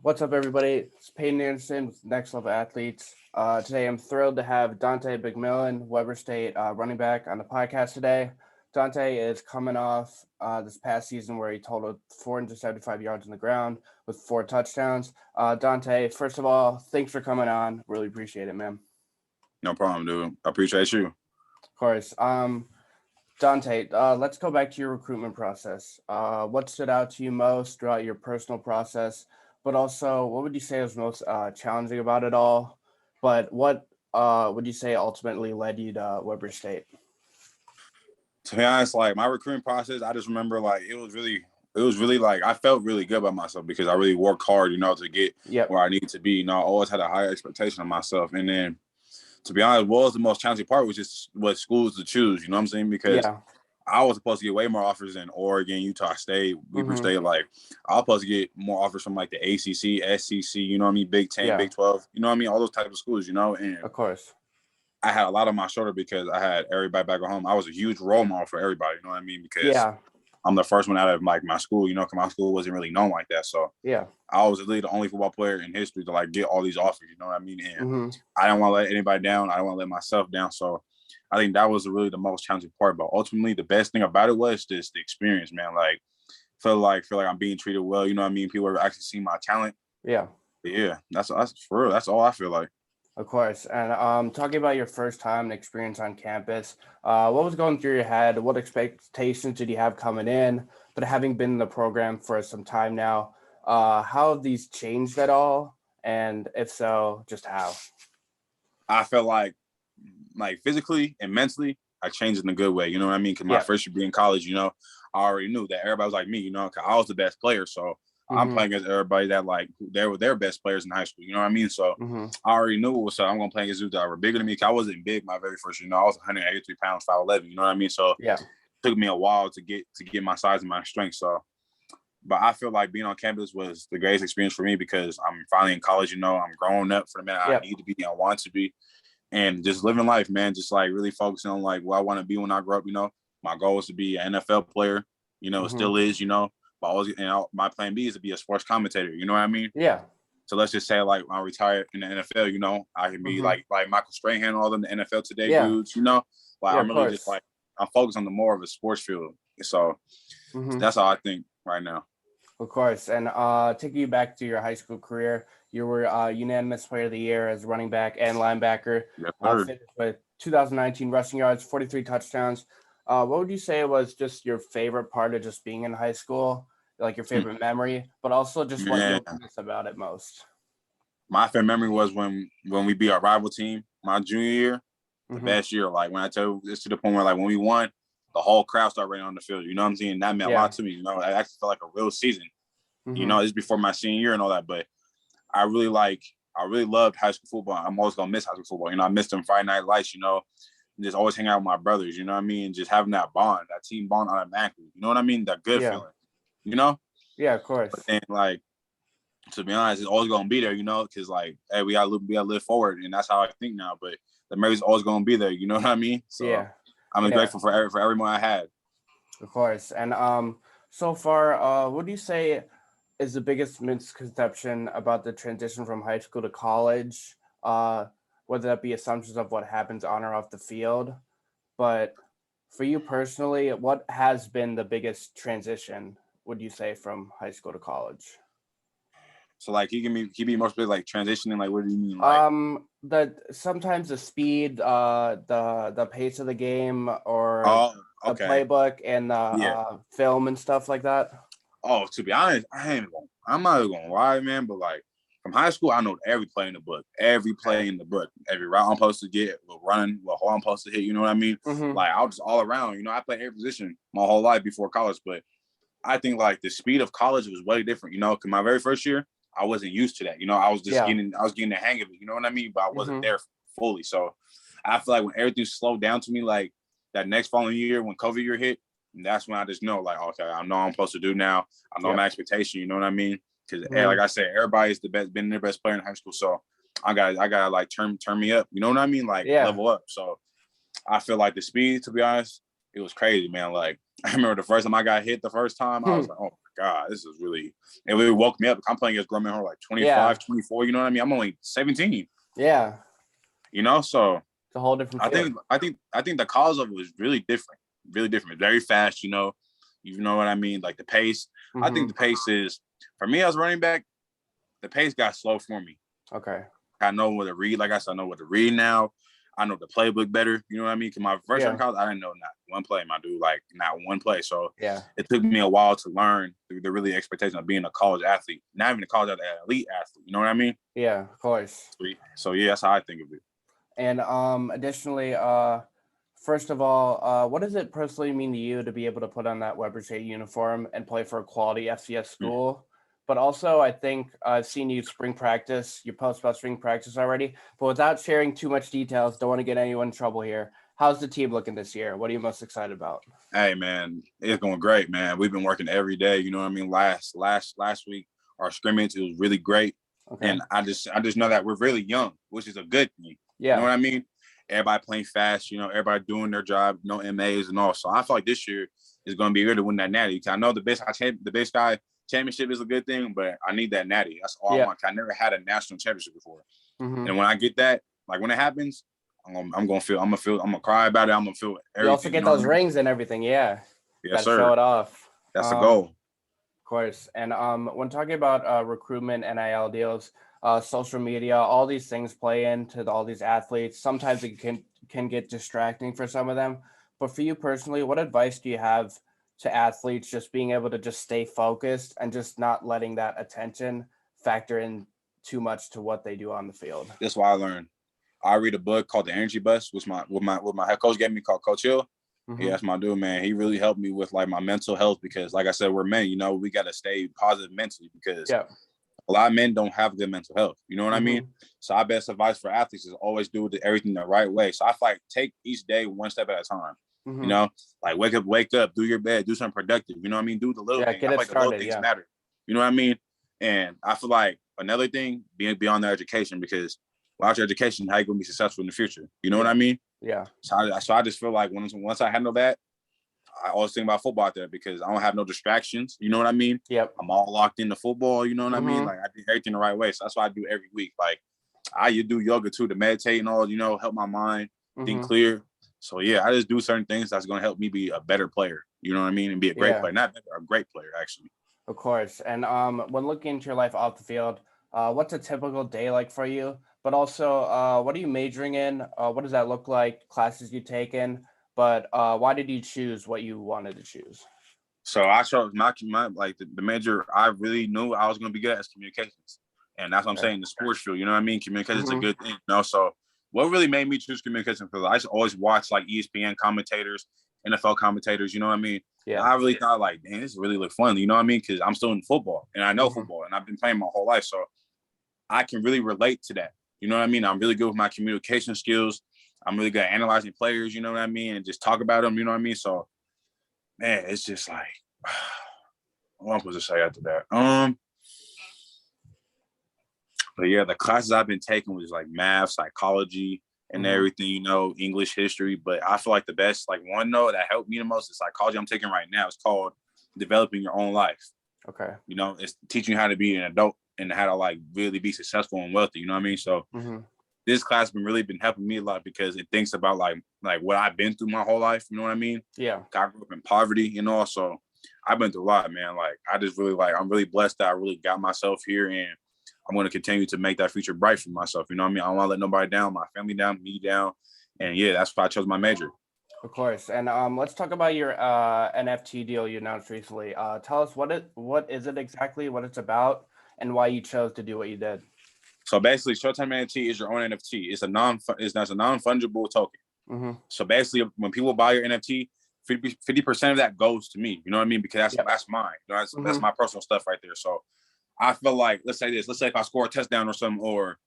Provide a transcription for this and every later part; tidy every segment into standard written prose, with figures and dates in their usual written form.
What's up, everybody? It's Peyton Anderson with Next Level Athletes. Today, I'm thrilled to have Dontae McMillan, Weber State running back, on the podcast today. Dontae is coming off this past season where he totaled 475 yards on the ground with 4 touchdowns. Dontae, first of all, thanks for coming on. Really appreciate it, man. No problem, dude. I appreciate you. Of course. Dontae, let's go back to your recruitment process. What stood out to you most throughout your personal process? But also, what would you say was most challenging about it all? But what would you say ultimately led you to Weber State? To be honest, like my recruiting process, I just remember like it was really like I felt really good about myself because I really worked hard, to get Yep. where I need to be. I always had a higher expectation of myself. And then to be honest, what was the most challenging part was just what schools to choose, you know what I'm saying? Because Yeah. I was supposed to get way more offers than Oregon, Utah State, Weber Mm-hmm. State. Like I was supposed to get more offers from like the ACC, SEC, you know what I mean, Big 10, Yeah. Big 12, you know what I mean, all those types of schools, and Of course. I had a lot on my shoulder because I had everybody back at home. I was a huge role model for everybody, you know what I mean? Because Yeah. I'm the first one out of like my school, because my school wasn't really known like that. So Yeah. I was literally the only football player in history to like get all these offers, you know what I mean? And Mm-hmm. I didn't want to let anybody down. I didn't want to let myself down. So I think that was really the most challenging part. But ultimately, the best thing about it was just the experience, man. Like feel like I'm being treated well. You know what I mean? People are actually seeing my talent. Yeah. But yeah, that's for real. That's all I feel like. Of course. And talking about your first time and experience on campus, what was going through your head? What expectations did you have coming in? But having been in the program for some time now, how have these changed at all? And if so, just how? I felt like physically and mentally, I changed in a good way. You know what I mean? Because my Yeah. first year being in college, I already knew that everybody was like me. Because I was the best player, so I'm Mm-hmm. playing against everybody that like they were their best players in high school. You know what I mean? So Mm-hmm. I already knew what was up. I'm gonna play against dudes that were bigger than me. Cause I wasn't big my very first year. I was 183 pounds, 5'11". You know what I mean? So Yeah. it took me a while to get my size and my strength. So, but I feel like being on campus was the greatest experience for me because I'm finally in college. I'm growing up for the man I Yep. need to be and I want to be, and just living life, man. Just like really focusing on like what I want to be when I grow up. My goal is to be an NFL player. It Mm-hmm. still is. But my plan B is to be a sports commentator. You know what I mean? Yeah. So let's just say like when I retire in the NFL, I can be Mm-hmm. like Michael Strahan, all them the NFL today Yeah. dudes. Like Yeah. I'm Of really just course. like I'm focused on the more of a sports field. So Mm-hmm. that's how I think right now. Of course. And taking you back to your high school career, you were unanimous player of the year as running back and linebacker. Yes, sir. Finished with 2019 rushing yards, 43 touchdowns. What would you say was just your favorite part of just being in high school, like your favorite memory, but also just what Man, you'll miss about it most? my favorite memory was when we beat our rival team my junior year, the Mm-hmm. best year. Like when I tell you, it's to the point where like when we won, the whole crowd started running on the field. You know what I'm saying? That meant a Yeah. lot to me. It actually felt like a real season. Mm-hmm. This is before my senior year and all that, but I really loved high school football. I'm always gonna miss high school football. I missed them Friday night lights. Just always hanging out with my brothers. You know what I mean? Just having that bond, that team bond automatically. You know what I mean? That good Yeah. feeling. You know. Yeah. Of But course. then like to be honest, it's always gonna be there. Because like hey, we gotta live forward, and that's how I think now. But the memory's always gonna be there. You know what I mean? So Yeah. I'm Yeah. grateful for everyone I had. Of course. And so far, what do you say is the biggest misconception about the transition from high school to college? Whether that be assumptions of what happens on or off the field, but for you personally, what has been the biggest transition, would you say, from high school to college? So like he be more specific, like transitioning. Like what do you mean? Like That sometimes the speed, the pace of the game, or oh the okay playbook and the yeah. film and stuff like that. Oh, to be honest, I'm not even gonna lie, man. But like from high school, I know every play in the book, every Okay. play in the book, every route I'm supposed to get, what running, what hole I'm supposed to hit. You know what I mean? Mm-hmm. Like I was just all around. I played every position my whole life before college, but I think like the speed of college was way different. Because my very first year, I wasn't used to that. Yeah. I was getting the hang of it. You know what I mean? But I wasn't Mm-hmm. there fully. So I feel like when everything slowed down to me, like that next following year when COVID year hit, and that's when I just know, like, okay, I know what I'm supposed to do now. I know my Yep. expectation. You know what I mean? Because, Mm-hmm. like I said, everybody's the best, been their best player in high school. So I got like turn me up. You know what I mean? Like Yeah. level up. So I feel like the speed, to be honest, it was crazy, man. Like I remember the first time I got hit the first time, I was like, oh my God, this is really, it really woke me up. I'm playing against grown men who are like 25, Yeah. 24, you know what I mean? I'm only 17, Yeah. you know? So It's a whole different field. I think the cause of it was really different, very fast, you know what I mean? Like the pace, I think the pace is, for me as running back, the pace got slow for me. Okay. I know what to read. Like I said, I know what to read now. I know the playbook better. You know what I mean? Because my first year in college, I didn't know not one play, my dude. Like not one play. So Yeah. it took me a while to learn the really expectation of being a college athlete, not even a college athlete, elite athlete. You know what I mean? Yeah, of course. So yeah, that's how I think of it. And additionally, first of all, what does it personally mean to you to be able to put on that Weber State uniform and play for a quality FCS school? But also, I think I've seen you spring practice, you post about spring practice already. But without sharing too much details, don't want to get anyone in trouble here. How's the team looking this year? What are you most excited about? Hey man, it's going great, man. We've been working every day. You know what I mean? Last week, our scrimmage, it was really great. Okay. And I just know that we're really young, which is a good thing. Yeah. You know what I mean? Everybody playing fast, everybody doing their job, no MAs and all. So I feel like this year is going to be good to win that natty. I know the Big Sky championship is a good thing, but I need that natty. That's all I want. I never had a national championship before. And when I get that, like when it happens, I'm gonna cry about it. I'm gonna feel everything. You also get those rings and everything. Yeah. Yes, Gotta sir. show it off. That's the goal. Of course. And when talking about recruitment, NIL deals, social media, all these things play into all these athletes. Sometimes it can get distracting for some of them. But for you personally, what advice do you have to athletes just being able to just stay focused and just not letting that attention factor in too much to what they do on the field? That's what I learned. I read a book called The Energy Bus, which my head coach gave me, called Coach Hill. Yeah, that's my dude, man. He really helped me with like my mental health because, like I said, we're men. We got to stay positive mentally because a lot of men don't have good mental health. You know what I mean? So our best advice for athletes is always do everything the right way. So I feel like take each day one step at a time. Like wake up, do your bed, do something productive. You know what I mean? Do the little things. I feel like the little things matter. You know what I mean? And I feel like another thing, being beyond their education, because without your education, how you gonna be successful in the future? You know what I mean? Yeah. So I just feel like once I handle that, I always think about football out there because I don't have no distractions. You know what I mean? Yep. I'm all locked into football. You know what I mean? Like I do everything the right way. So that's what I do every week. Like you do yoga too to meditate and all. Help my mind think clear. So yeah, I just do certain things that's gonna help me be a better player. You know what I mean? And be a great player, not better, a great player actually. Of course. And when looking into your life off the field, what's a typical day like for you? But also, what are you majoring in? What does that look like? Classes you taken? But why did you choose what you wanted to choose? So I chose my like the major I really knew I was going to be good at is communications, and that's what I'm saying. The sports field, you know what I mean? Communications is a good thing, So what really made me choose communication? Because I just always watch like ESPN commentators, NFL commentators. You know what I mean? Yeah. And I really thought like, dang, this really look fun. You know what I mean? Because I'm still in football and I know football and I've been playing my whole life, so I can really relate to that. You know what I mean? I'm really good with my communication skills. I'm really good at analyzing players. You know what I mean? And just talk about them. You know what I mean? So, man, it's just like, what am I supposed to say after that? But yeah, the classes I've been taking was like math, psychology, and everything, English, history. But I feel like the best, like one note that helped me the most is psychology I'm taking right now. It's called Developing Your Own Life. Okay. It's teaching you how to be an adult and how to like really be successful and wealthy. You know what I mean? So this class has been helping me a lot because it thinks about like what I've been through my whole life. You know what I mean? Yeah. I grew up in poverty, so I've been through a lot, man. Like I just really I'm really blessed that I really got myself here, and I'm going to continue to make that future bright for myself. You know what I mean? I don't want to let nobody down, my family down, me down, and yeah, that's why I chose my major. Of course. And let's talk about your NFT deal you announced recently. Tell us what is it exactly, what it's about, and why you chose to do what you did. So basically, short-term NFT is your own NFT. It's a non-fungible token. So basically, when people buy your NFT, 50% of that goes to me. You know what I mean? Because that's mine. That's my personal stuff right there. So I feel like, let's say if I score a touchdown or something, or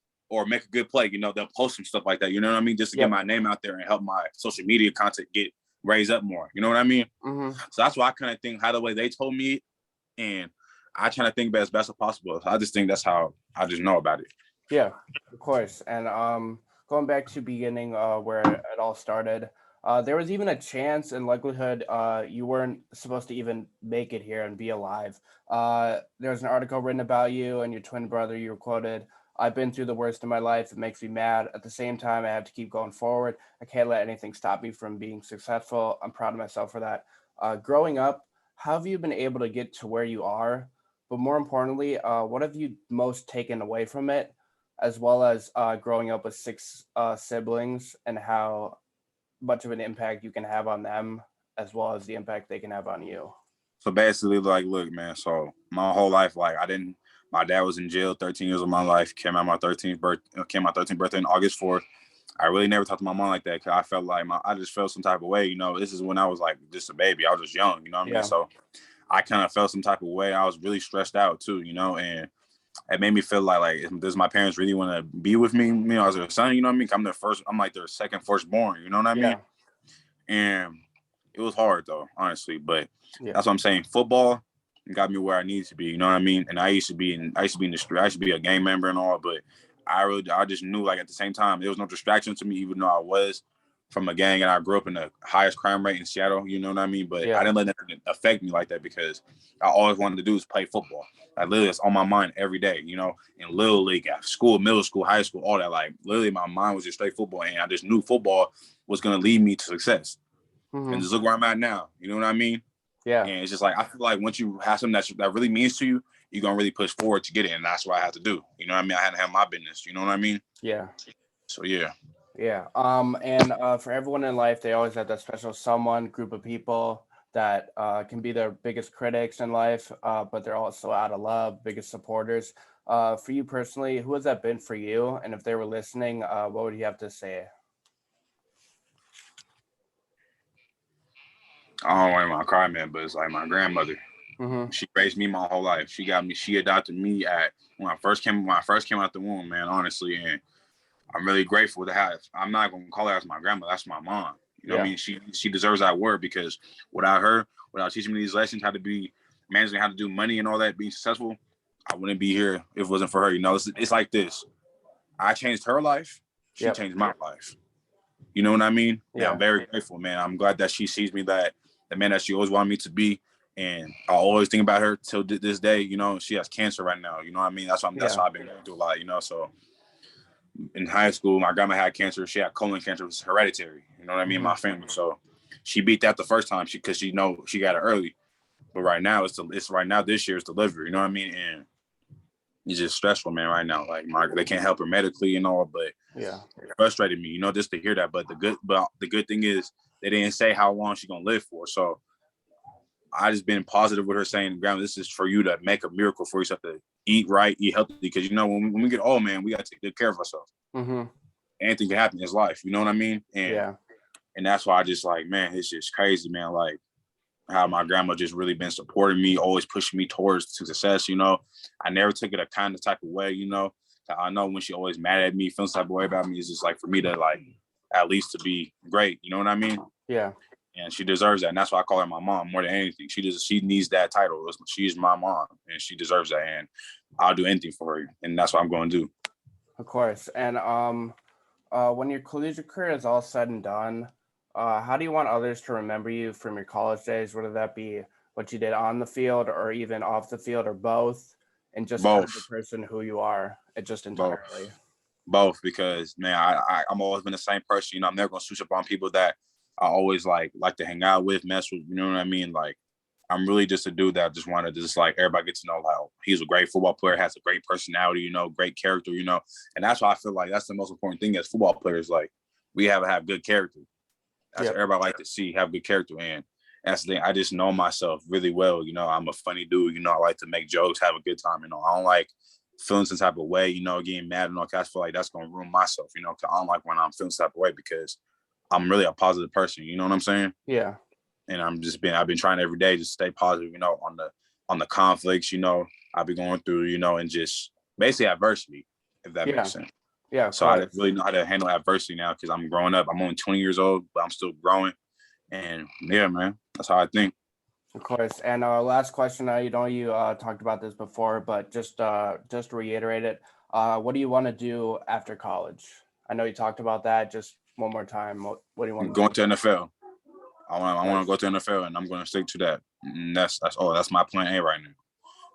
make a good play, they'll post some stuff like that. You know what I mean? Just to get my name out there and help my social media content get raised up more. You know what I mean? So that's why I kind of think how the way they told me, and I try to think as best as possible. So I just think that's how I just know about it. Yeah, of course. And going back to beginning where it all started, There was even a chance and likelihood you weren't supposed to even make it here and be alive. There was an article written about you and your twin brother. You were quoted, "I've been through the worst in my life. It makes me mad. At the same time, I have to keep going forward. I can't let anything stop me from being successful. I'm proud of myself for that." Growing up, how have you been able to get to where you are? But more importantly, what have you most taken away from it, as well as growing up with six siblings and how much of an impact you can have on them as well as the impact they can have on you. So basically, like, look, man. So my whole life, like, My dad was in jail 13 years of my life. Came my 13th birthday on August 4th. I really never talked to my mom like that because I felt like I just felt some type of way. This is when I was like just a baby. I was just young. You know what I mean? Yeah. So I kind of felt some type of way. I was really stressed out too. And it made me feel like does my parents really want to be with me? As their son. You know what I mean? I'm like their second firstborn. You know what I mean? Yeah. And it was hard though, honestly. But Yeah. that's what I'm saying. Football got me where I need to be. You know what I mean? And I used to be in the street. I used to be a gang member and all. But I just knew like at the same time there was no distraction to me, even though I was from a gang and I grew up in the highest crime rate in Seattle. You know what I mean? But I Yeah. didn't let that affect me like that because I always wanted to do is play football. Like literally, it's on my mind every day. In little league, at school, middle school, high school, all that. Like literally, my mind was just straight football, and I just knew football was gonna lead me to success. And Hmm. just look where I'm at now. You know what I mean? Yeah. And it's just like I feel like once you have something that really means to you, you're gonna really push forward to get it, and that's what I have to do. You know what I mean? I had to have my business. You know what I mean? Yeah. So yeah. Yeah. And for everyone in life, they always have that special someone, group of people that can be their biggest critics in life, but they're also out of love, biggest supporters. For you personally, who has that been for you? And if they were listening, what would you have to say? I don't want to cry, man, but it's like my grandmother. Mm-hmm. She raised me my whole life. She adopted me at when I first came out the womb, man, honestly. And I'm really grateful to have. I'm not gonna call her as my grandma. That's my mom. You know what I Yeah. mean? She deserves that word because without her, without teaching me these lessons, how to be managing, how to do money and all that, being successful, I wouldn't be here if it wasn't for her. It's like this. I changed her life. She Yep. changed my life. You know what I mean? And I'm Yeah. very grateful, man. I'm glad that she sees me that the man that she always wanted me to be. And I always think about her till this day. She has cancer right now. You know what I mean? That's Yeah. why I've been going through a lot. So in high school, my grandma had cancer. She had colon cancer. It was hereditary. You know what I mean? Mm-hmm. My family. So she beat that the first time because she got it early. But right now it's right now this year's delivery. You know what I mean? And it's just stressful, man. Right now, like they can't help her medically and all, but Yeah. it frustrated me, just to hear that. But the good thing is they didn't say how long she's gonna live for. So I just been positive with her, saying, "Grandma, this is for you to make a miracle for yourself to eat right, eat healthy, because when we get old, man, we gotta take good care of ourselves. Mm-hmm. Anything can happen in this life. You know what I mean? And Yeah. that's why I just like, man, it's just crazy, man. Like how my grandma just really been supporting me, always pushing me towards success. I never took it a kind of type of way. I know when she always mad at me, feels type of way about me, it's just like for me to like at least to be great. You know what I mean? Yeah. And she deserves that, and that's why I call her my mom more than anything. She needs that title. She's my mom, and she deserves that, and I'll do anything for her, and that's what I'm going to do. Of course. And when your collegiate career is all said and done, how do you want others to remember you from your college days, whether that be what you did on the field or even off the field or both, and just kind of the Both, person who you are, it just both, entirely. both, because man, I'm always been the same person. I'm never gonna switch up on people that I always like to hang out with, mess with. You know what I mean? Like I'm really just a dude that just wanted to just like everybody get to know like he's a great football player, has a great personality, great character, and that's why I feel like that's the most important thing as football players. Like we have good character. That's what Yep. everybody like to see, have good character. And that's the thing. I just know myself really well. I'm a funny dude. I like to make jokes, have a good time. I don't like feeling some type of way, getting mad and all that. I feel like that's going to ruin myself, cause I don't like when I'm feeling some type of way because I'm really a positive person. You know what I'm saying? Yeah. And I've been trying every day to stay positive, on the conflicts, I've been going through, and just basically adversity, if that Yeah. makes sense. Yeah. Of So I course. really know how to handle adversity now because I'm growing up. I'm only 20 years old, but I'm still growing. And yeah, man, that's how I think. Of course. And last question. You talked about this before, but just to reiterate it, what do you want to do after college? I know you talked about that. Just one more time? What do you want? I'm going to NFL. I want Nice. to go to NFL, and I'm going to stick to that. And that's all. That's my plan A right now.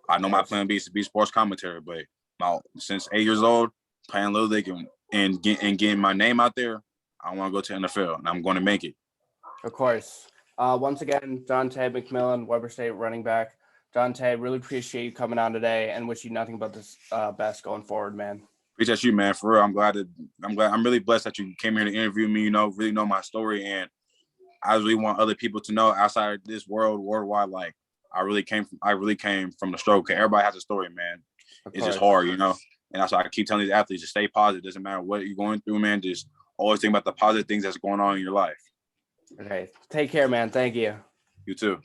I know my Nice. plan B is to be sports commentator, but now since 8 years old, playing Little League and getting my name out there, I want to go to NFL, and I'm going to make it. Of course. Once again, Dontae McMillan, Weber State running back. Dontae, really appreciate you coming on today and wish you nothing but this best going forward, man. Appreciate you, man. For real, I'm really blessed that you came here to interview me. You know, really know my story, and I really want other people to know outside of this worldwide. Like I really came from the struggle. Cause everybody has a story, man. It's just hard, you know. And that's why I keep telling these athletes to stay positive. Doesn't matter what you're going through, man. Just always think about the positive things that's going on in your life. Okay. Take care, man. Thank you. You too.